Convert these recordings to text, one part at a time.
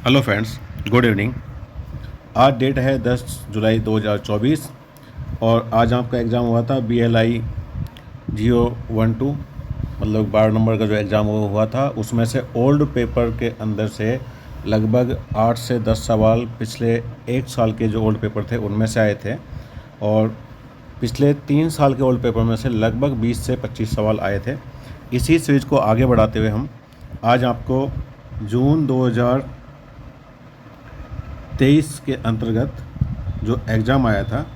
Hello friends, good evening. आज date है 10 जुलाई 2024 और आज आपका एग्ज़ाम हुआ था BLI GO12, मतलब 12 नंबर का जो एग्ज़ाम वो हुआ था। उसमें से ओल्ड पेपर के अंदर से लगभग 8 से 10 सवाल पिछले 1 साल के जो ओल्ड पेपर थे उनमें से आए थे और पिछले 3 साल के ओल्ड पेपर में से लगभग 20 से 25 सवाल आए थे। इसी सीरीज को आगे बढ़ाते हुए हम आज आपको जून 2023 के अंतर्गत जो एग्ज़ाम आया था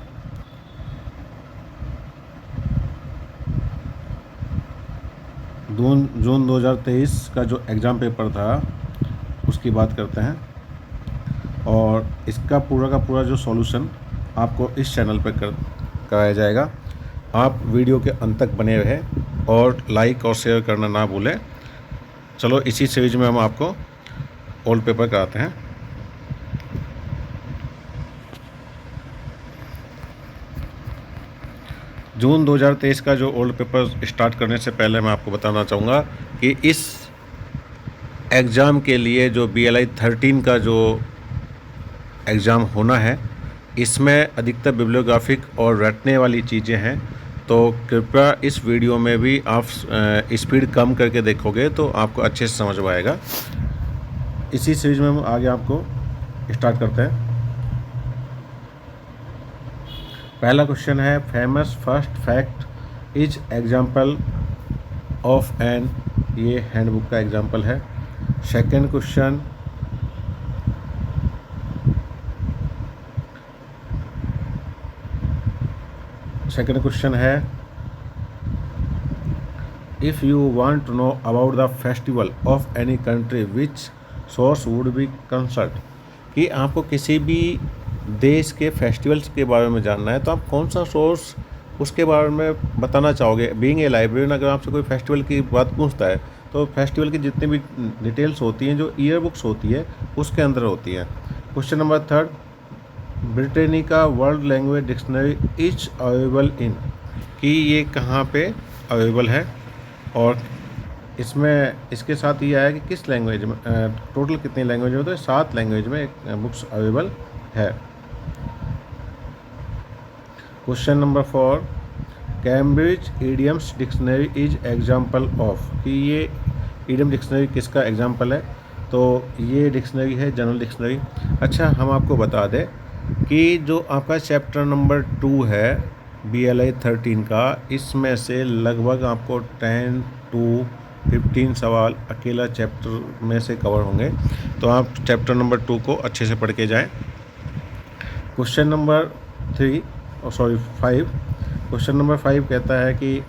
जून 2023 का जो एग्ज़ाम पेपर था उसकी बात करते हैं और इसका पूरा का पूरा जो सॉल्यूशन आपको इस चैनल पर कराया जाएगा। आप वीडियो के अंत तक बने रहें और लाइक और शेयर करना ना भूलें। चलो इसी सीरीज में हम आपको ओल्ड पेपर कराते हैं। जून 2023 का जो ओल्ड पेपर स्टार्ट करने से पहले मैं आपको बताना चाहूँगा कि इस एग्ज़ाम के लिए जो BLI 13 का जो एग्ज़ाम होना है, इसमें अधिकतर बिब्लियोग्राफिक और रटने वाली चीज़ें हैं, तो कृपया इस वीडियो में भी आप स्पीड कम करके देखोगे तो आपको अच्छे से समझ में आएगा। इसी सीरीज में हम आगे आपको स्टार्ट करते हैं। पहला क्वेश्चन है, famous first fact is example of an, ये हैंडबुक का एग्जाम्पल है। सेकेंड क्वेश्चन, है, if you want to know about the festival of any country which source would be consult, कि आपको किसी भी देश के फेस्टिवल्स के बारे में जानना है तो आप कौन सा सोर्स उसके बारे में बताना चाहोगे। बीइंग ए लाइब्रेरियन, अगर आपसे कोई फेस्टिवल की बात पूछता है तो फेस्टिवल की जितनी भी डिटेल्स होती हैं जो ईयर बुक्स होती है उसके अंदर होती हैं। Question number third, Britannica world language dictionary is available in, कि ये कहाँ पे अवेलेबल है और इसमें इसके साथ ये आया कि किस लैंग्वेज में, टोटल कितनी लैंग्वेज में, तो 7 लैंग्वेज में बुक्स अवेलेबल है। Question number 4, Cambridge idioms dictionary is example of, कि ये ईडियम डिक्शनरी किसका एग्जाम्पल है, तो ये डिक्शनरी है जनरल डिक्शनरी। अच्छा, हम आपको बता दें कि जो आपका चैप्टर नंबर 2 है BLI 13 का, इसमें से लगभग आपको 10 to 15 सवाल अकेला चैप्टर में से कवर होंगे, तो आप चैप्टर नंबर 2 को अच्छे से पढ़ के जाएं। क्वेश्चन नंबर 5, क्वेश्चन नंबर 5 कहता है कि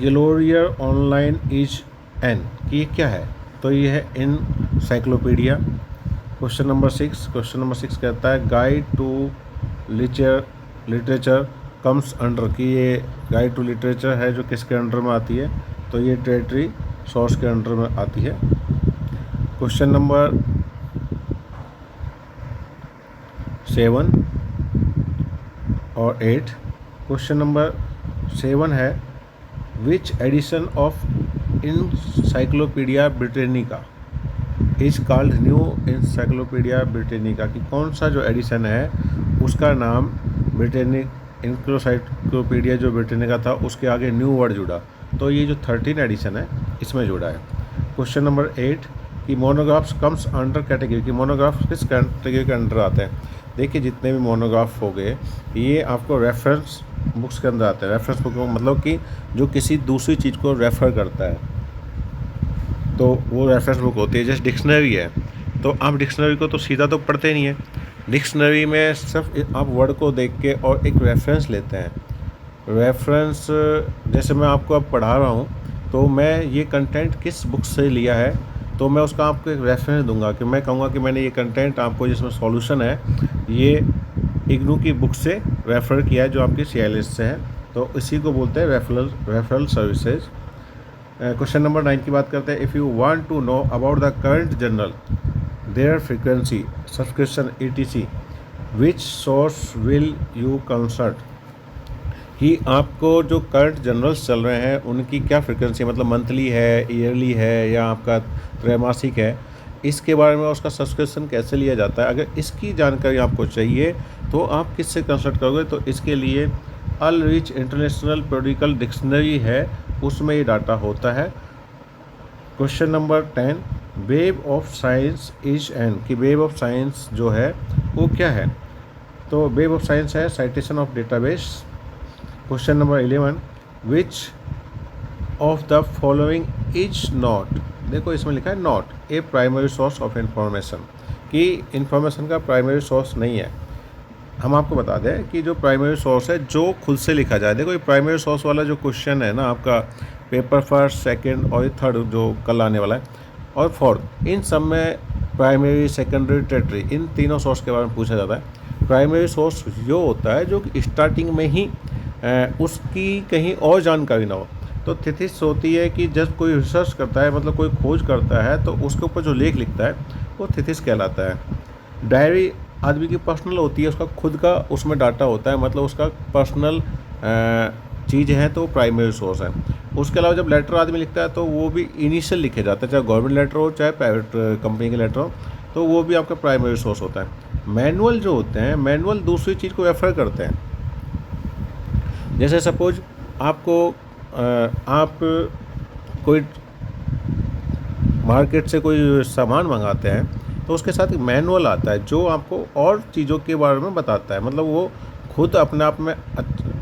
ग्लोरियर ऑनलाइन इज एन, कि ये क्या है, तो ये है इनसाइक्लोपीडिया। क्वेश्चन नंबर 6 कहता है guide to literature comes under, कि ये गाइड टू लिटरेचर है जो किसके अंडर में आती है, तो ये ट्रेटरी सोर्स के अंडर में आती है। क्वेश्चन नंबर 7 और 8, क्वेश्चन नंबर 7 है, which edition of encyclopaedia Britannica is called new encyclopaedia Britannica, कि कौन सा जो एडिशन है उसका नाम ब्रिटेनिक इनसाइक्लोपीडिया जो ब्रिटेनिका था उसके आगे न्यू वर्ड जुड़ा, तो ये जो 13 एडिशन है इसमें जुड़ा है। क्वेश्चन नंबर 8, कि मोनोग्राफ्स कम्स अंडर कैटेगरी, कि मोनोग्राफ्स किस कैटेगरी के अंडर आते हैं। देखिए, जितने भी मोनोग्राफ हो गए ये आपको रेफरेंस बुक्स के अंदर आते हैं। रेफरेंस बुक मतलब कि जो किसी दूसरी चीज़ को रेफ़र करता है तो वो रेफरेंस बुक होती है। जैसे डिक्शनरी है तो आप डिक्शनरी को तो सीधा तो पढ़ते नहीं है, डिक्शनरी में सिर्फ आप वर्ड को देख के और एक रेफरेंस लेते हैं। रेफरेंस जैसे मैं आपको अब पढ़ा रहा हूँ तो मैं ये कंटेंट किस बुक से लिया है, तो मैं उसका आपको एक रेफरेंस दूंगा, कि मैं कहूँगा कि मैंने ये कंटेंट आपको जिसमें सॉल्यूशन है ये इग्नू की बुक से रेफ़र किया है जो आपकी CLS से है, तो इसी को बोलते हैं रेफरल सर्विसेज। क्वेश्चन नंबर 9 की बात करते हैं, if you want to know about the current journal their frequency subscription ETC which source will you consult, कि आपको जो करंट जर्नल्स चल रहे हैं उनकी क्या फ्रिक्वेंसी, मतलब मंथली है, ईयरली है या आपका त्रैमासिक है, इसके बारे में उसका सब्सक्रिप्शन कैसे लिया जाता है। अगर इसकी जानकारी आपको चाहिए तो आप किससे कंसल्ट करोगे, तो इसके लिए अल रिच इंटरनेशनल पीरियोडिकल डिक्शनरी है, उसमें ये डाटा होता है। Question number 10, web of science is an, कि वेब ऑफ साइंस जो है वो क्या है। तो वेब ऑफ साइंस है citation of database. Question number 11, which of the following is not, देखो इसमें लिखा है not a primary source of information, कि इंफॉर्मेशन का प्राइमरी सोर्स नहीं है। हम आपको बता दें कि जो प्राइमरी सोर्स है जो खुद से लिखा जाए, देखो ये प्राइमरी सोर्स वाला जो क्वेश्चन है ना आपका पेपर फर्स्ट, सेकंड और थर्ड जो कल आने वाला है और फोर्थ, इन सब में प्राइमरी, सेकेंडरी, टर्टियरी, इन तीनों सोर्स के बारे में पूछा जाता है। प्राइमरी सोर्स जो होता है जो कि स्टार्टिंग में ही उसकी कहीं और जानकारी ना हो। तो थीसिस होती है कि जब कोई रिसर्च करता है, मतलब कोई खोज करता है, तो उसके ऊपर जो लेख लिखता है वो थीसिस कहलाता है। डायरी आदमी की पर्सनल होती है, उसका खुद का उसमें डाटा होता है, मतलब उसका पर्सनल चीज़ है, तो प्राइमरी सोर्स है। उसके अलावा जब लेटर आदमी लिखता है तो वो भी इनिशियल लिखे जाता है, चाहे गवर्नमेंट लेटर हो चाहे प्राइवेट कंपनी के लेटर हो, तो वो भी आपका प्राइमरी सोर्स होता है। मैनुअल जो होते हैं, मैनुअल दूसरी चीज़ को रेफ़र करते हैं। जैसे सपोज आपको आप कोई मार्केट से कोई सामान मंगाते हैं तो उसके साथ एक मैनुअल आता है जो आपको और चीज़ों के बारे में बताता है, मतलब वो खुद अपने आप में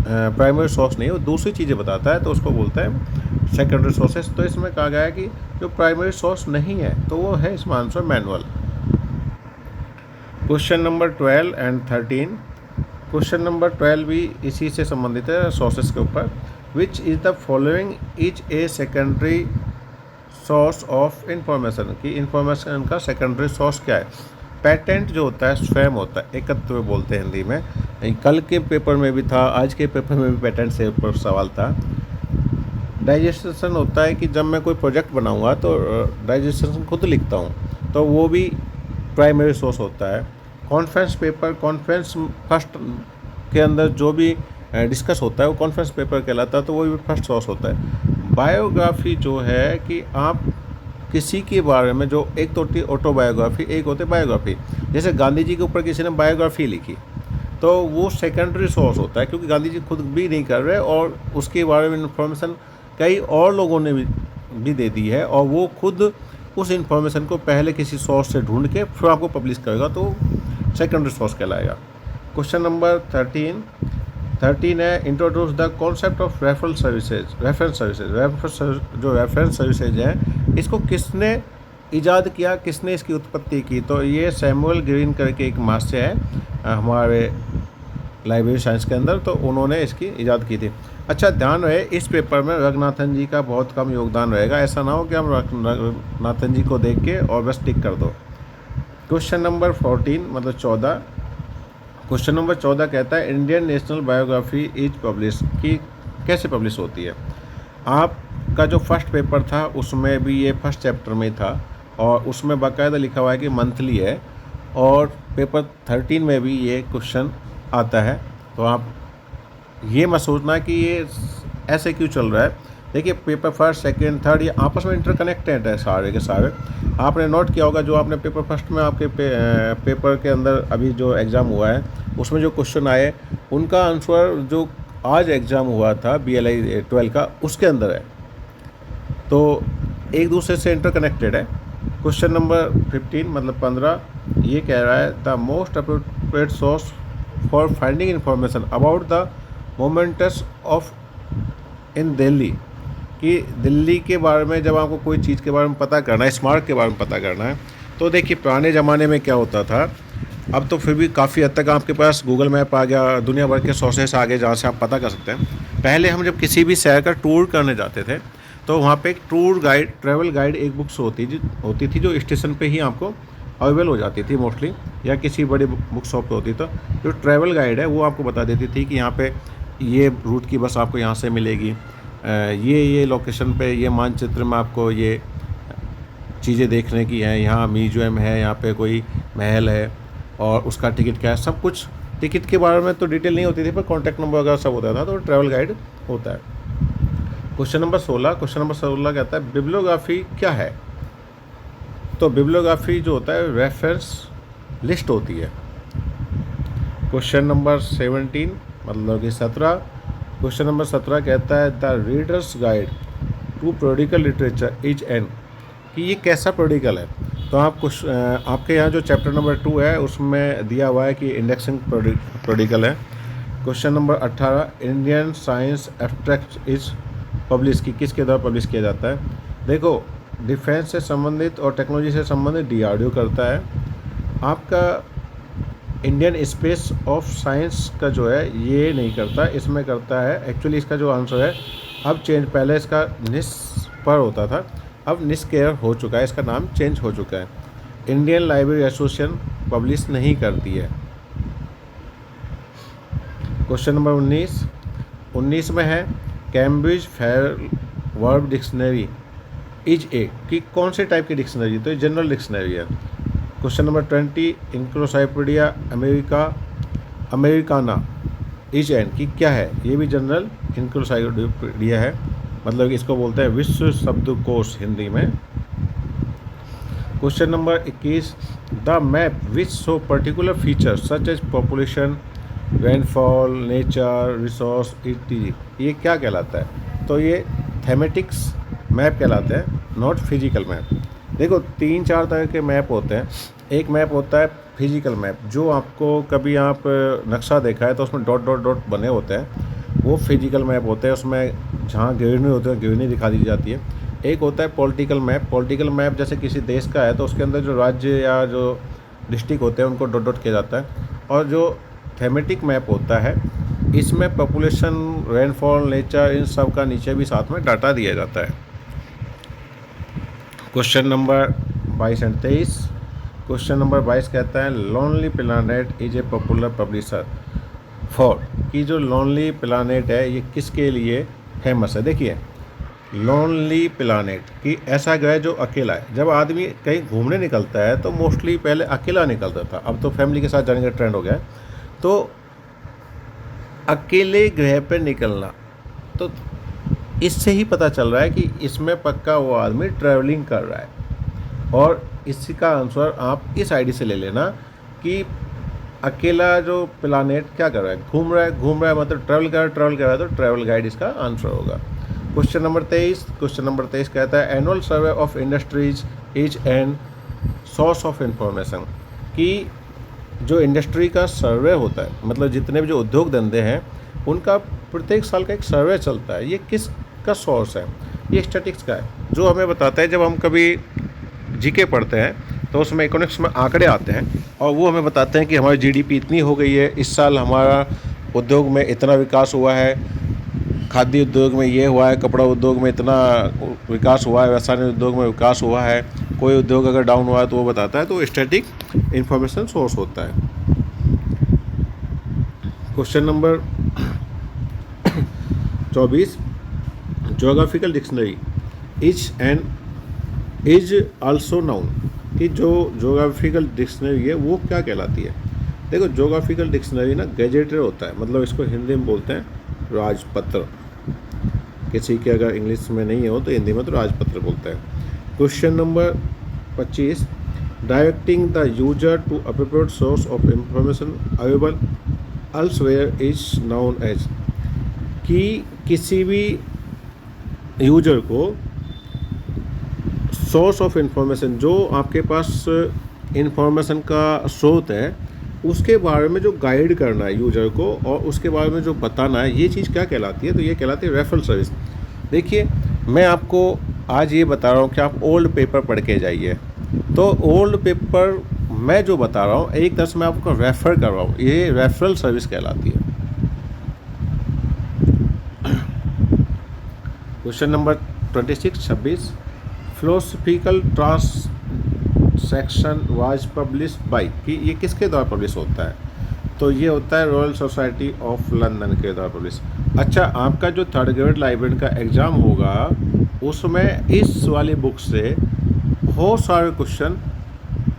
प्राइमरी सोर्स नहीं है, वो दूसरी चीज़ें बताता है, तो उसको बोलते हैं सेकेंडरी सोर्सेस। तो इसमें कहा गया है कि जो प्राइमरी सोर्स नहीं है तो वो है इसमें answer manual. Question number 12 and 13, question number 12 भी इसी से संबंधित है, सोर्सेस के ऊपर। Which is the following is a secondary source of information, की इंफॉर्मेशन का सेकेंडरी सोर्स क्या है। पेटेंट जो होता है स्वयं होता है, एकत्व बोलते हैं हिंदी में। कल के पेपर में भी था, आज के पेपर में भी पेटेंट से ऊपर सवाल था। डाइजेस्टेशन होता है कि जब मैं कोई प्रोजेक्ट बनाऊंगा तो डाइजेस्टेशन खुद लिखता हूँ, तो वो भी प्राइमरी सोर्स होता है। कॉन्फ्रेंस पेपर, कॉन्फ्रेंस फर्स्ट के अंदर जो भी डिस्कस होता है वो कॉन्फ्रेंस पेपर कहलाता है, तो वो भी फर्स्ट सोर्स होता है। बायोग्राफी जो है कि आप किसी के बारे में, जो एक तो होती है ऑटोबायोग्राफी, एक होती है बायोग्राफी। जैसे गांधी जी के ऊपर किसी ने बायोग्राफी लिखी तो वो सेकेंडरी सोर्स होता है, क्योंकि गांधी जी खुद भी नहीं कर रहे और उसके बारे में इंफॉर्मेशन कई और लोगों ने भी दे दी है, और वो खुद उस इंफॉर्मेशन को पहले किसी सोर्स से ढूंढ के फिर आपको पब्लिश करेगा, तो सेकेंडरी सोर्स कहलाएगा। क्वेश्चन नंबर 13 है, introduce the concept of reference services. जो रेफरेंस सर्विसेज है इसको किसने ईजाद किया, किसने इसकी उत्पत्ति की, तो ये सैमुअल ग्रीन करके एक मास्टर है हमारे लाइब्रेरी साइंस के अंदर, तो उन्होंने इसकी ईजाद की थी। अच्छा ध्यान रहे इस पेपर में रघुनाथन जी का बहुत कम योगदान रहेगा, ऐसा ना हो कि हम रघुनाथन जी को देख के और बस टिक कर दो। क्वेश्चन नंबर 14 मतलब 14, क्वेश्चन नंबर 14 कहता है Indian national biography is publish, की कैसे पब्लिश होती है। आपका जो फर्स्ट पेपर था उसमें भी ये फर्स्ट चैप्टर में था और उसमें बाकायदा लिखा हुआ है कि मंथली है, और पेपर 13 में भी ये क्वेश्चन आता है। तो आप ये मत सोचना कि ये ऐसे क्यों चल रहा है। देखिए पेपर फर्स्ट, सेकंड, थर्ड ये आपस में इंटरकनेक्टेड है सारे के सारे। आपने नोट किया होगा जो आपने पेपर फर्स्ट में आपके पेपर के अंदर अभी जो एग्ज़ाम हुआ है उसमें जो क्वेश्चन आए उनका आंसर जो आज एग्ज़ाम हुआ था BLI 12 का उसके अंदर है, तो एक दूसरे से इंटरकनेक्टेड है। क्वेश्चन नंबर 15 मतलब 15 ये कह रहा है the most appropriate source for finding information about the momentous of in Delhi, कि दिल्ली के बारे में जब आपको कोई चीज़ के बारे में पता करना है, स्मारक के बारे में पता करना है, तो देखिए पुराने ज़माने में क्या होता था, अब तो फिर भी काफ़ी हद तक आपके पास गूगल मैप आ गया, दुनिया भर के सोर्सेस आ गए जहाँ से आप पता कर सकते हैं। पहले हम जब किसी भी शहर का टूर करने जाते थे तो वहाँ पे एक टूर गाइड, ट्रैवल गाइड एक बुक्स होती थी जो स्टेशन पे ही आपको अवेलेबल हो जाती थी मोस्टली, या किसी बड़ी बुक शॉप पे होती। तो जो ट्रैवल गाइड है वो आपको बता देती थी कि यहाँ पे ये रूट की बस आपको यहाँ से मिलेगी, ये लोकेशन पे ये मानचित्र में आपको ये चीज़ें देखने की है, यहाँ म्यूजियम है, यहाँ पे कोई महल है और उसका टिकट क्या है, सब कुछ टिकट के बारे में तो डिटेल नहीं होती थी, पर कॉन्टैक्ट नंबर वगैरह सब होता था, तो ट्रैवल गाइड होता है। क्वेश्चन नंबर 16 कहता है बिब्लियोग्राफी क्या है? तो बिब्लियोग्राफी जो होता है रेफरेंस लिस्ट होती है। क्वेश्चन नंबर 17 मतलब कि 17, क्वेश्चन नंबर 17 कहता है the readers guide to periodical literature is an, कि ये कैसा पीरियोडिकल है? तो आपके यहाँ जो चैप्टर नंबर 2 है उसमें दिया हुआ है कि इंडेक्सिंग पीरियोडिकल है। Question number 18 Indian science abstract is publish, की किसके द्वारा पब्लिश किया जाता है? देखो, डिफेंस से संबंधित और टेक्नोलॉजी से संबंधित DRDO करता है। आपका इंडियन स्पेस ऑफ साइंस का जो है ये नहीं करता, इसमें करता है। एक्चुअली इसका जो आंसर है अब चेंज, पहले इसका निस पर होता था, अब निस केयर हो चुका है, इसका नाम चेंज हो चुका है। इंडियन लाइब्रेरी एसोसिएशन पब्लिश नहीं करती है। क्वेश्चन नंबर 19 में है Cambridge fair verb dictionary is a, कि कौन से टाइप की डिक्शनरी? तो ये जनरल डिक्शनरी है। Question number 20 encyclopedia Americana is an, की क्या है? ये भी जनरल इंक्लोसाइपेडिया है, मतलब कि इसको बोलते हैं विश्व शब्दकोश हिंदी में। Question number 21 the map which show particular features such as population, rainfall, nature, resource इटीजी, ये क्या कहलाता है? तो ये थेमेटिक्स मैप कहलाते हैं, नॉट फिजिकल मैप। देखो 3-4 तरह के मैप होते हैं। एक मैप होता है फिजिकल मैप, जो आपको कभी आप नक्शा देखा है तो उसमें डॉट डॉट डॉट बने होते हैं, वो फिजिकल मैप होते हैं। उसमें जहाँ गिरनी होती है गिरनी दिखा दी जाती है। एक होता है पॉलिटिकल मैप। पॉलिटिकल मैप जैसे किसी देश का है तो उसके अंदर जो राज्य या जो डिस्ट्रिक्ट होते हैं उनको डॉट डॉट किया जाता है। और जो थेमेटिक मैप होता है इसमें पॉपुलेशन, रेनफॉल, नेचर, इन सब का नीचे भी साथ में डाटा दिया जाता है। क्वेश्चन नंबर 22 और 23। क्वेश्चन नंबर 22 कहता है lonely planet is a popular publisher for, कि जो लोनली प्लानट है ये किसके लिए फेमस है? देखिए लोनली प्लानट, कि ऐसा ग्रह जो अकेला है। जब आदमी कहीं घूमने निकलता है तो मोस्टली पहले अकेला निकलता था, अब तो फैमिली के साथ जाने का ट्रेंड हो गया है। तो अकेले ग्रह पर निकलना, तो इससे ही पता चल रहा है कि इसमें पक्का वो आदमी ट्रैवलिंग कर रहा है। और इसी का आंसर आप इस आईडी से ले लेना कि अकेला जो प्लानेट क्या कर रहा है, घूम रहा है मतलब ट्रैवल कर रहा है, तो ट्रैवल गाइड इसका आंसर होगा। क्वेश्चन नंबर 23 कहता है annual survey of industries is an source of information, कि जो इंडस्ट्री का सर्वे होता है, मतलब जितने भी जो उद्योग धंधे हैं उनका प्रत्येक साल का एक सर्वे चलता है। ये किस का सोर्स है? ये स्टैटिस्टिक्स का है, जो हमें बताता है, जब हम कभी जीके पढ़ते हैं तो उसमें इकोनॉमिक्स में आंकड़े आते हैं और वो हमें बताते हैं कि हमारी जीडीपी इतनी हो गई है, इस साल हमारा उद्योग में इतना विकास हुआ है, खाद्य उद्योग में ये हुआ है, कपड़ा उद्योग में इतना विकास हुआ है, रासायनिक उद्योग में विकास हुआ है, कोई उद्योग अगर डाउन हुआ है तो वो बताता है। तो स्टैटिक इंफॉर्मेशन सोर्स होता है। Question number 24 geographical dictionary is also known, कि जो जोग्राफिकल डिक्शनरी है वो क्या कहलाती है? देखो जोग्राफिकल डिक्शनरी ना गैजेटेड होता है, मतलब इसको हिंदी में बोलते हैं राजपत्र। किसी के अगर इंग्लिश में नहीं हो तो हिंदी में तो राजपत्र बोलते हैं। Question number 25 directing the user to appropriate source of information available elsewhere is known as, कि किसी भी यूजर को सोर्स ऑफ इंफॉर्मेशन, जो आपके पास इंफॉर्मेशन का स्रोत है उसके बारे में जो गाइड करना है यूजर को और उसके बारे में जो बताना है, ये चीज़ क्या कहलाती है? तो ये कहलाती है रेफरल सर्विस। देखिए मैं आपको आज ये बता रहा हूँ कि आप ओल्ड पेपर पढ़ के जाइए, तो ओल्ड पेपर मैं जो बता रहा हूँ एक तरह से मैं आपको रेफ़र कर रहा हूँ, ये रेफरल सर्विस कहलाती है। Question number 26 philosophical transaction was published by, कि ये किसके द्वारा पब्लिश होता है? तो ये होता है रॉयल सोसाइटी ऑफ लंदन के द्वारा पब्लिश। अच्छा, आपका जो 3rd ग्रेड लाइब्रेरी का एग्ज़ाम होगा उसमें इस वाली बुक से बहुत सारे क्वेश्चन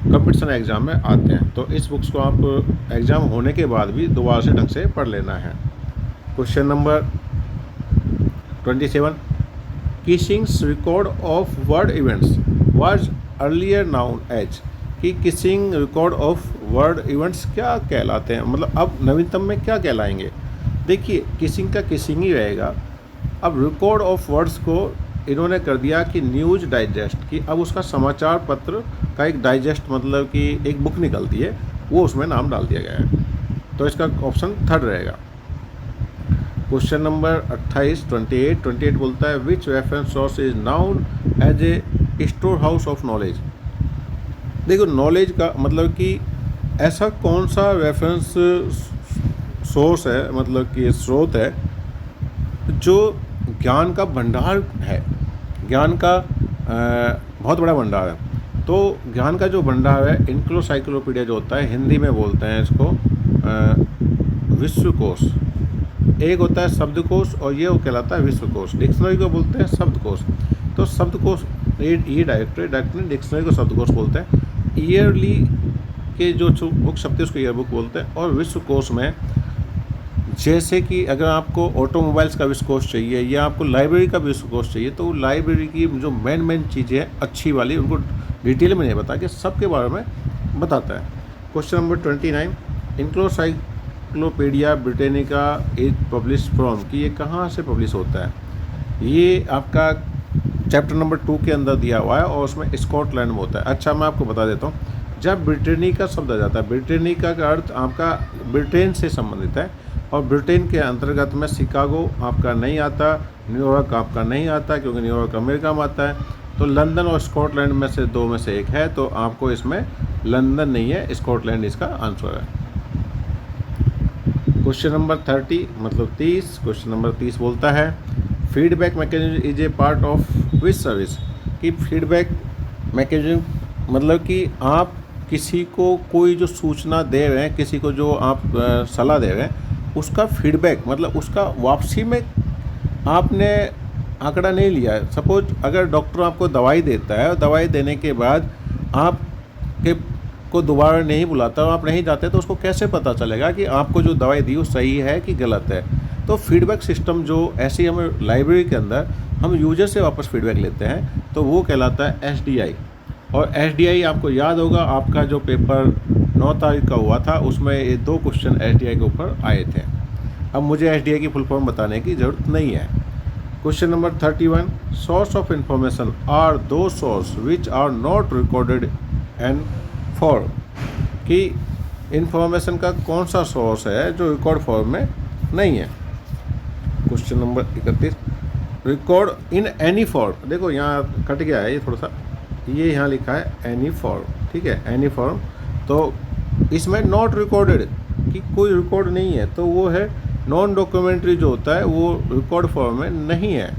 कंपटीशन एग्ज़ाम में आते हैं। तो इस बुक्स को आप एग्ज़ाम होने के बाद भी दोबारा से ढंग से पढ़ लेना है। Question number 27, Keesing's record of world events was earlier known as, कि Keesing record of world events क्या कहलाते हैं, मतलब अब नवीनतम में क्या कहलाएंगे। देखिए किसिंग का किसिंग ही रहेगा। अब रिकॉर्ड ऑफ वर्ड्स को इन्होंने कर दिया कि न्यूज़ डाइजेस्ट, कि अब उसका समाचार पत्र का एक डाइजेस्ट, मतलब कि एक बुक निकलती है, वो उसमें नाम डाल दिया गया है। तो इसका ऑप्शन थर्ड रहेगा। क्वेश्चन नंबर 28 बोलता है which reference source is known as a store house of knowledge. देखो नॉलेज का मतलब कि ऐसा कौन सा रेफरेंस सोर्स है, मतलब कि स्रोत है जो ज्ञान का भंडार है, ज्ञान का बहुत बड़ा भंडार है। तो ज्ञान का जो भंडार है, इनक्लोसाइक्लोपीडिया जो होता है, हिंदी में बोलते हैं इसको विश्वकोश। एक होता है शब्दकोश और ये वो कहलाता है विश्वकोश। डिक्शनरी को बोलते हैं शब्दकोश। तो शब्दकोश ये डायरेक्टली डिक्शनरी को शब्दकोश बोलते हैं। ईयरली के जो बुक छपती है उसको ईयर बुक बोलते हैं। और विश्वकोश में जैसे कि अगर आपको ऑटोमोबाइल्स का विश्वकोश चाहिए या आपको लाइब्रेरी का विश्वकोश चाहिए, तो लाइब्रेरी की जो मेन चीज़ें हैं अच्छी वाली, उनको डिटेल में नहीं बता के सबके बारे में बताता है। Question number 29, encyclopedia Britannica is publish from, कि ये कहाँ से पब्लिश होता है। ये आपका चैप्टर नंबर 2 के अंदर दिया हुआ है और उसमें स्कॉटलैंड में होता है। अच्छा मैं आपको बता देता हूँ, जब ब्रिटानिका शब्द आ जाता है, ब्रिटानिका का अर्थ आपका ब्रिटेन से संबंधित है, और ब्रिटेन के अंतर्गत में शिकागो आपका नहीं आता, न्यूयॉर्क आपका नहीं आता क्योंकि न्यूयॉर्क अमेरिका में आता है। तो लंदन और स्कॉटलैंड में से दो में से एक है, तो आपको इसमें लंदन नहीं है, स्कॉटलैंड इसका आंसर है। क्वेश्चन नंबर 30 मतलब 30, क्वेश्चन नंबर 30 बोलता है feedback mechanism is a part of which service, कि फीडबैक मैकेनिज्म मतलब कि आप किसी को कोई जो सूचना दे रहे हैं, किसी को जो आप सलाह दे रहे हैं, उसका फीडबैक मतलब उसका वापसी में आपने आंकड़ा नहीं लिया है। सपोज अगर डॉक्टर आपको दवाई देता है और दवाई देने के बाद आपके को दोबारा नहीं बुलाता और आप नहीं जाते, तो उसको कैसे पता चलेगा कि आपको जो दवाई दी वो सही है कि गलत है। तो फीडबैक सिस्टम जो ऐसे ही हमें लाइब्रेरी के अंदर हम यूजर से वापस फीडबैक लेते हैं, तो वो कहलाता है SDI। और SDI आपको याद होगा, आपका जो पेपर 9 तारीख का हुआ था उसमें ये 2 क्वेश्चन SDI के ऊपर आए थे। अब मुझे SDI की फुल फॉर्म बताने की ज़रूरत नहीं है। Question number 31, source of information are दो source which are not recorded and for, कि इंफॉर्मेशन का कौन सा सोर्स है जो रिकॉर्ड फॉर्म में नहीं है। Question number 31, record in any form. देखो यहाँ कट गया है ये थोड़ा सा, ये यहाँ लिखा है एनी फॉर्म, ठीक है, एनी फॉर्म। तो इसमें नॉट रिकॉर्डेड कि कोई रिकॉर्ड नहीं है, तो वो है नॉन डॉक्यूमेंट्री जो होता है वो रिकॉर्ड फॉर्म में नहीं है।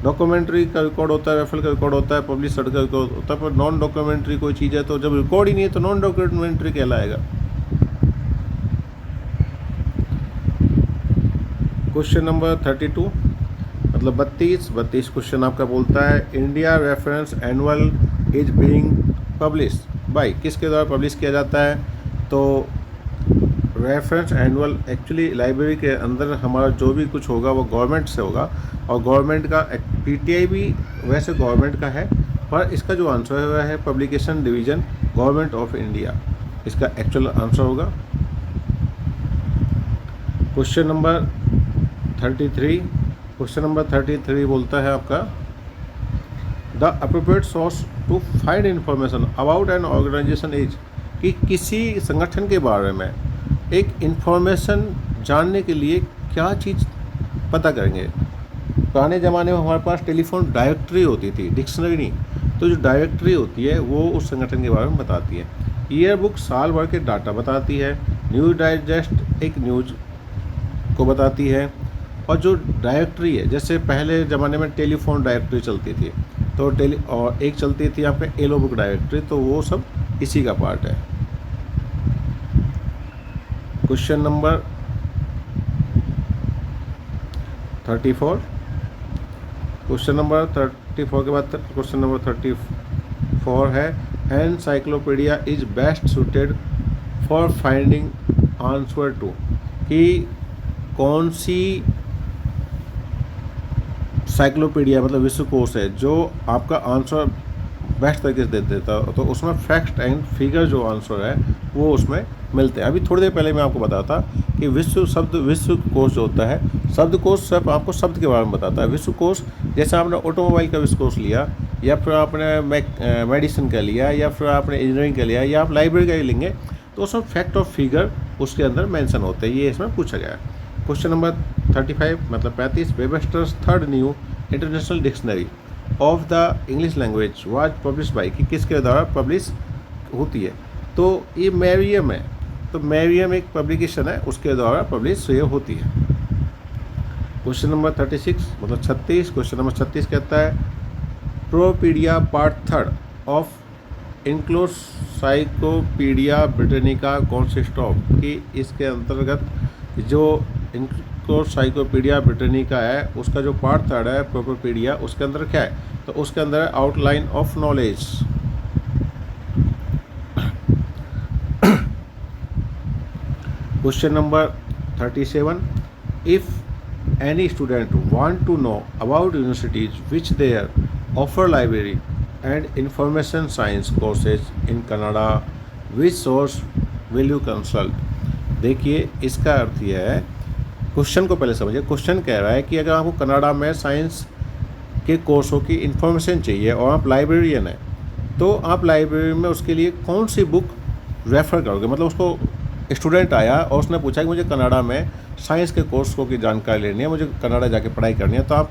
डॉक्यूमेंट्री का रिकॉर्ड होता है, रेफरल का रिकॉर्ड होता है, पब्लिशड का रिकॉर्ड होता है, पर नॉन डॉक्यूमेंट्री कोई चीज़ है तो जब रिकॉर्ड ही नहीं है तो नॉन डॉक्यूमेंट्री कहलाएगा। क्वेश्चन नंबर 32 मतलब 32 क्वेश्चन आपका बोलता है India reference annual is being publish by, किसके द्वारा पब्लिश किया जाता है। तो रेफरेंस एनुअल एक्चुअली लाइब्रेरी के अंदर हमारा जो भी कुछ होगा वो गवर्नमेंट से होगा, और गवर्नमेंट का PTI भी वैसे गवर्नमेंट का है, पर इसका जो आंसर है वह है publication division government of India, इसका एक्चुअल आंसर होगा। क्वेश्चन नंबर 33 बोलता है आपका the appropriate source to find information about an organization is, कि किसी संगठन के बारे में एक इन्फॉर्मेशन जानने के लिए क्या चीज़ पता करेंगे। पुराने ज़माने में हमारे पास टेलीफोन डायरेक्टरी होती थी, डिक्शनरी नहीं। तो जो डायरेक्टरी होती है वो उस संगठन के बारे में बताती है। ईयर बुक साल भर के डाटा बताती है। न्यूज़ डाइजेस्ट एक न्यूज़ को बताती है। और जो डायरेक्टरी है, जैसे पहले ज़माने में टेलीफोन डायरेक्टरी चलती थी, तो और एक चलती थी आपका एलो बुक डायरेक्टरी, तो वो सब इसी का पार्ट है। क्वेश्चन नंबर 34, क्वेश्चन नंबर 34 के बाद क्वेश्चन नंबर 34 है encyclopedia is best suited for finding answer to, कि कौन सी साइक्लोपीडिया मतलब विश्वकोश है जो आपका आंसर बेस्ट तरीके से दे देता है, तो उसमें फैक्ट एंड फिगर जो आंसर है वो उसमें मिलते हैं। अभी थोड़ी देर पहले मैं आपको बताता कि विश्वकोश जो होता है, शब्दकोश सिर्फ आपको शब्द के बारे में बताता है। विश्वकोश जैसे आपने ऑटोमोबाइल का विश्वकोश लिया, या फिर आपने मेडिसिन का लिया, या फिर आपने इंजीनियरिंग का लिया, या आप लाइब्रेरी का ही लेंगे, तो उसमें फैक्ट और फिगर उसके अंदर मेंशन होते हैं। ये इसमें पूछा गया है। क्वेश्चन नंबर 35 मतलब 35, Webster's third new international dictionary of the English language was publish by, कि किसके द्वारा पब्लिश होती है, तो ये मैरियम है। तो मैरियम एक पब्लिकेशन है, उसके द्वारा पब्लिश ये होती है। क्वेश्चन नंबर 36 मतलब 36, क्वेश्चन नंबर 36 कहता है Propaedia part third of encyclopedia Britannica consist of, कि इसके अंतर्गत जो इनक्लोसाइक्लोपीडिया ब्रिटानिका है उसका जो पार्ट थर्ड है प्रोपीडिया, उसके अंदर क्या है, तो उसके अंदर है outline of knowledge. Question number 37, if any student want to know about universities which there offer library and information science courses in Kannada, which source will you consult? देखिए इसका अर्थ यह है, क्वेश्चन को पहले समझिए। क्वेश्चन कह रहा है कि अगर आपको कनाडा में साइंस के कोर्सों की इन्फॉर्मेशन चाहिए और आप लाइब्रेरियन हैं, तो आप लाइब्रेरी में उसके लिए कौन सी बुक रेफ़र करोगे। मतलब उसको स्टूडेंट आया और उसने पूछा कि मुझे कनाडा में साइंस के कोर्सों की जानकारी लेनी है, मुझे कनाडा जाके पढ़ाई करनी है, तो आप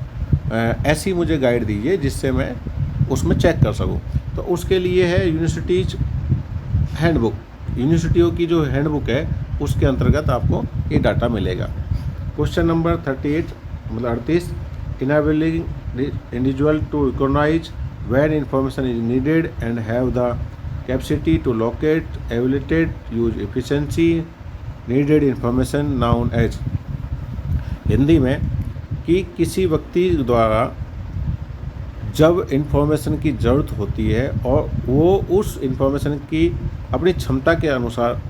ऐसी मुझे गाइड दीजिए जिससे मैं उसमें चेक कर सकूं। तो उसके लिए है यूनिवर्सिटीज हैंडबुक। यूनिवर्सिटियों की जो हैंडबुक है उसके अंतर्गत आपको ये डाटा मिलेगा। क्वेश्चन नंबर 38 मतलब 38, enabling individual to recognise when information is needed and have the capacity to locate evaluated use efficiency needed information known as. Hindi में कि किसी व्यक्ति द्वारा जब इंफॉर्मेशन की ज़रूरत होती है और वो उस इंफॉर्मेशन की अपनी क्षमता के अनुसार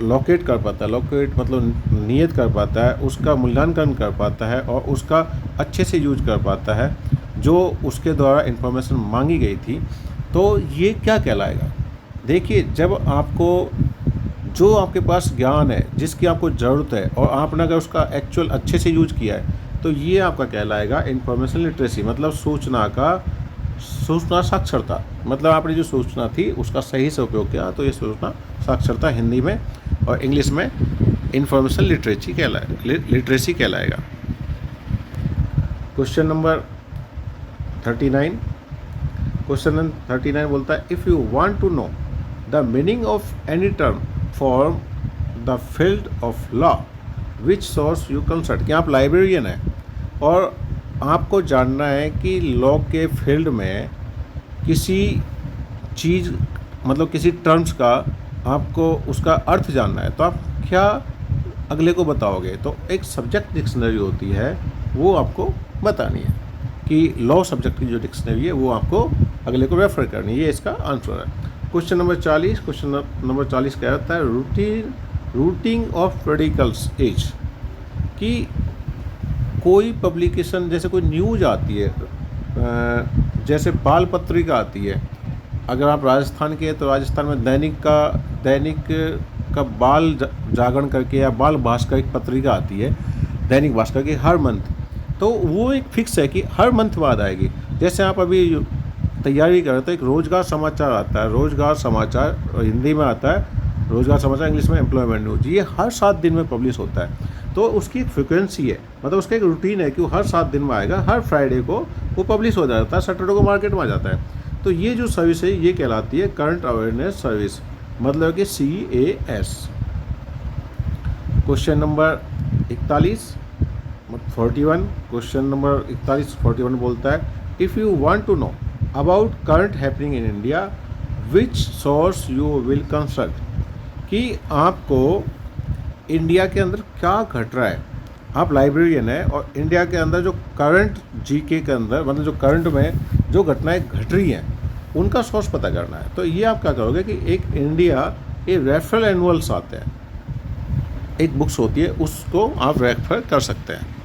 लोकेट कर पाता है, लोकेट मतलब नियत कर पाता है, उसका मूल्यांकन कर पाता है और उसका अच्छे से यूज कर पाता है जो उसके द्वारा इंफॉर्मेशन मांगी गई थी, तो ये क्या कहलाएगा। देखिए जब आपको जो आपके पास ज्ञान है जिसकी आपको ज़रूरत है और आपने अगर उसका एक्चुअल अच्छे से यूज किया है, तो ये आपका कहलाएगा इंफॉर्मेशन लिटरेसी, मतलब सूचना साक्षरता। मतलब आपने जो सूचना थी उसका सही से उपयोग किया, तो ये सूचना साक्षरता हिंदी में और इंग्लिश में इंफॉर्मेशन लिटरेसी कहलाएगा। क्वेश्चन नंबर 39, क्वेश्चन नंबर 39 बोलता है if you want to know the meaning of any term for the field of law which source you consult, कि आप लाइब्रेरियन हैं और आपको जानना है कि लॉ के फील्ड में किसी चीज़ मतलब किसी टर्म्स का आपको उसका अर्थ जानना है, तो आप क्या अगले को बताओगे। तो एक सब्जेक्ट डिक्शनरी होती है वो आपको बतानी है कि लॉ सब्जेक्ट की जो डिक्शनरी है वो आपको अगले को रेफर करनी है। ये इसका आंसर है। क्वेश्चन नंबर 40, क्वेश्चन नंबर 40 क्या रहता है रूटिंग ऑफ पेरिडिकल्स एज, कि कोई पब्लिकेशन जैसे कोई न्यूज़ आती है, जैसे बाल पत्रिका आती है, अगर आप राजस्थान के तो राजस्थान में दैनिक का बाल जागरण करके या बाल भास्कर एक पत्रिका आती है दैनिक भास्कर की हर मंथ, तो वो एक फिक्स है कि हर मंथ बाद आएगी। जैसे आप अभी तैयारी कर रहे तो एक रोज़गार समाचार आता है, रोज़गार समाचार हिंदी में आता है, रोज़गार समाचार इंग्लिश में एम्प्लॉयमेंट न्यूज, ये हर 7 दिन में पब्लिश होता है। तो उसकी एक फ्रिक्वेंसी है, मतलब उसका एक रूटीन है कि वो हर 7 दिन में आएगा, हर फ्राइडे को वो पब्लिश हो जाता है, सैटरडे को मार्केट में आ जाता है। तो ये जो सर्विस है ये कहलाती है करंट अवेयरनेस सर्विस, मतलब कि CAS। Question number 41 41, question number 41 बोलता है if you want to know about current happening in India which source you will consult, कि आपको इंडिया के अंदर क्या घट रहा है। आप लाइब्रेरियन है और इंडिया के अंदर जो करंट GK के अंदर मतलब जो करंट में जो घटनाएं घट रही हैं उनका सोर्स पता करना है। तो ये आप क्या करोगे कि एक इंडिया ये रेफरल एनुअल्स आते हैं, एक बुक्स होती है, उसको आप रेफर कर सकते हैं।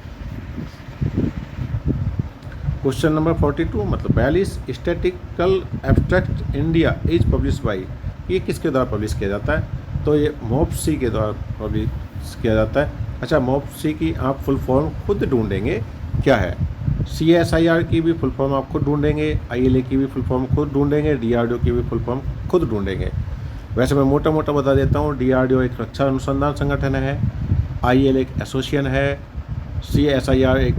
क्वेश्चन नंबर 42 मतलब 42, statistical abstract India is publish by, ये किसके द्वारा पब्लिश किया जाता है? तो ये मोपसी के द्वारा पब्लिश किया जाता है। अच्छा, मोपसी की आप फुल फॉर्म खुद ढूंढेंगे क्या है। CSIR की भी फुल फॉर्म आप खुद ढूंढेंगे, ILA की भी फुल फॉर्म खुद ढूंढेंगे, DRDO की भी फुल फॉर्म खुद ढूंढेंगे। वैसे मैं मोटा मोटा बता देता हूँ, DRDO एक रक्षा अनुसंधान संगठन है, ILA एक एसोसिएशन है, CSIR एक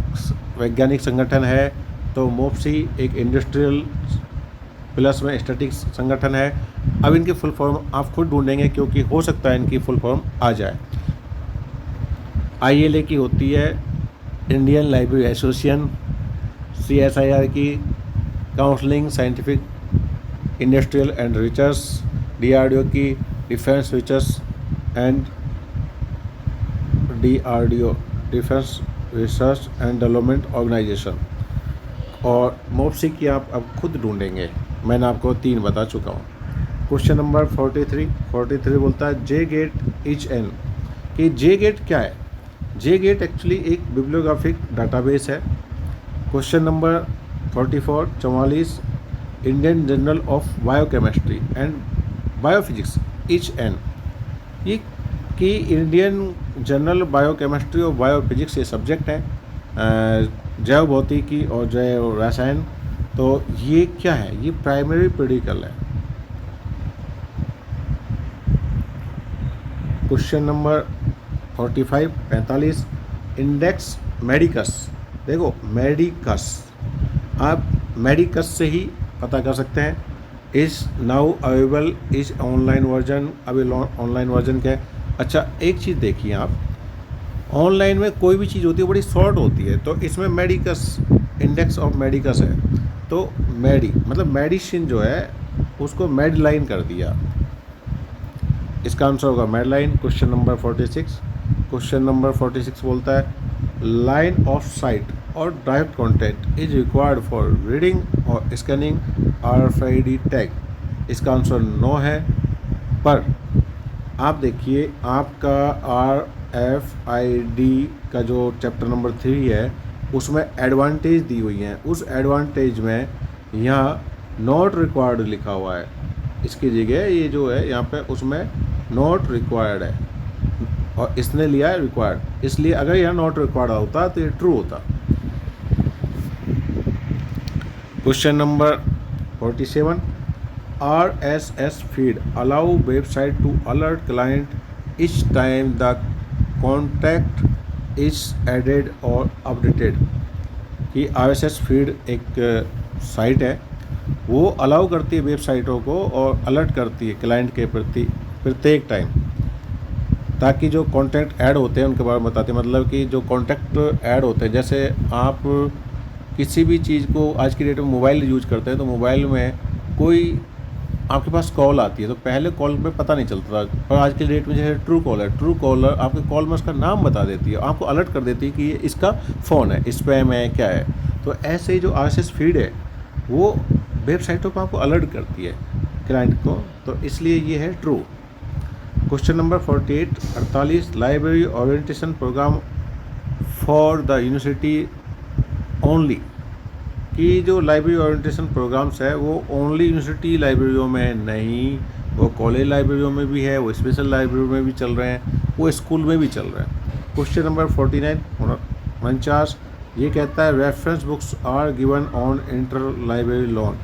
वैज्ञानिक संगठन है, तो मोपसी एक इंडस्ट्रियल प्लस में स्टैटिक्स संगठन है। अब इनकी फुल फॉर्म आप खुद ढूंढेंगे क्योंकि हो सकता है इनकी फुल फॉर्म आ जाए। ILA की होती है इंडियन लाइब्रेरी एसोसिएशन, CSIR की counselling scientific industrial and research, DRDO की defence research and DRDO defence research and development organization, और मोपसी की आप अब खुद ढूंढेंगे। मैंने आपको 3 बता चुका हूँ। क्वेश्चन नंबर 43 बोलता है जे गेट इच एन, कि जे गेट क्या है? जे गेट एक्चुअली एक बिब्लियोग्राफिक डाटाबेस है। Question number 44 Indian journal of biochemistry and biophysics each an, ये कि इंडियन जर्नल बायोकेमिस्ट्री और बायोफिजिक्स ये सब्जेक्ट हैं, जैव भौतिकी और जैव रसायन। तो ये क्या है? ये प्राइमरी पेडिकल है। क्वेश्चन नंबर 45 इंडेक्स मेडिकस, देखो मेडिकस आप मेडिकस से ही पता कर सकते हैं। Is now available is online version, अभी ऑनलाइन वर्जन क्या है? अच्छा, एक चीज़ देखिए आप, ऑनलाइन में कोई भी चीज़ होती है बड़ी शॉर्ट होती है, तो इसमें मेडिकस इंडेक्स ऑफ मेडिकस है, तो मेडी मतलब मेडिसिन जो है उसको मेडलाइन कर दिया, इसका आंसर होगा मेडलाइन। क्वेश्चन नंबर 46 बोलता है लाइन ऑफ साइट और direct contact is required for reading और स्कैनिंग RFID टैग, इसका आंसर नो है। पर आप देखिए आपका RFID का जो चैप्टर नंबर 3 है उसमें एडवांटेज दी हुई हैं, उस एडवांटेज में यहाँ नॉट रिक्वायर्ड लिखा हुआ है, इसकी जगह ये जो है यहाँ पे उसमें नॉट रिक्वायर्ड है और इसने लिया है रिक्वायर्ड, इसलिए अगर यहाँ नॉट रिक्वायर्ड होता तो ये ट्रू होता। Question number 47 RSS feed allow website to alert client each time the contact is added or updated, कि RSS feed एक साइट है, वो अलाउ करती है वेबसाइटों को और अलर्ट करती है क्लाइंट के प्रति प्रत्येक टाइम, ताकि जो कॉन्टैक्ट ऐड होते हैं उनके बारे में बताते हैं। मतलब कि जो कॉन्टैक्ट ऐड होते हैं, जैसे आप किसी भी चीज़ को आज की डेट में मोबाइल यूज करते हैं, तो मोबाइल में कोई आपके पास कॉल आती है तो पहले कॉल में पता नहीं चलता था, पर आज की डेट में जैसे ट्रू कॉल है, ट्रू कॉलर आपके कॉल में उसका नाम बता देती है, आपको अलर्ट कर देती है कि ये इसका फ़ोन है, स्पैम है, क्या है। तो ऐसे ही जो RSS फीड है वो वेबसाइटों पर आपको अलर्ट करती है क्लाइंट को, तो इसलिए ये है true. Question number 48 library orientation programme for the university only, कि जो लाइब्रेरी ओरिएंटेशन प्रोग्राम्स है वो ओनली यूनिवर्सिटी लाइब्रेरियों में नहीं, वो कॉलेज लाइब्रेरियों में भी है, वो स्पेशल लाइब्रेरी में भी चल रहे हैं, वो स्कूल में भी चल रहे हैं। क्वेश्चन नंबर 49 ये कहता है reference books are given on inter library loan.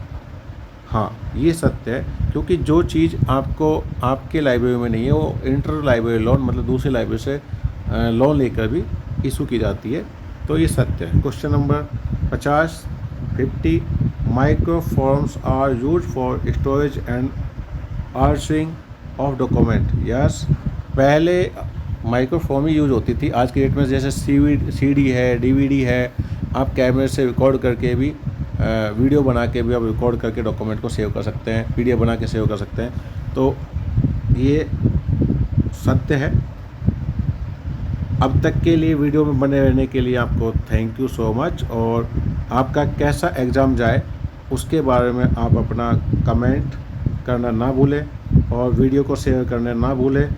हाँ, ये सत्य है, क्योंकि जो चीज़ आपको आपके लाइब्रेरी में नहीं है वो इंटर लाइब्रेरी लोन मतलब दूसरी लाइब्रेरी से लोन लेकर भी इशू की जाती है, तो ये सत्य है। Question number 50 microforms are use for storage and archiving of document. Yes, पहले माइक्रोफॉर्म ही यूज होती थी, आज की डेट में जैसे CD है, DVD है, आप कैमरे से रिकॉर्ड करके भी वीडियो बना के भी आप रिकॉर्ड करके डॉक्यूमेंट को सेव कर सकते हैं, PDF बना के सेव कर सकते हैं, तो ये सत्य है। अब तक के लिए वीडियो में बने रहने के लिए आपको थैंक यू सो मच, और आपका कैसा एग्ज़ाम जाए उसके बारे में आप अपना कमेंट करना ना भूलें और वीडियो को शेयर करना ना भूलें।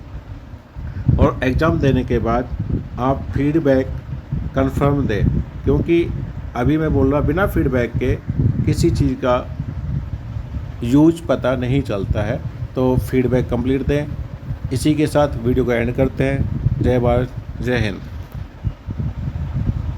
और एग्ज़ाम देने के बाद आप फीडबैक कंफर्म दें, क्योंकि अभी मैं बोल रहा बिना फीडबैक के किसी चीज़ का यूज पता नहीं चलता है। तो फीडबैक कंप्लीट दें। इसी के साथ वीडियो को एंड करते हैं। जय भारत, जय हिंद।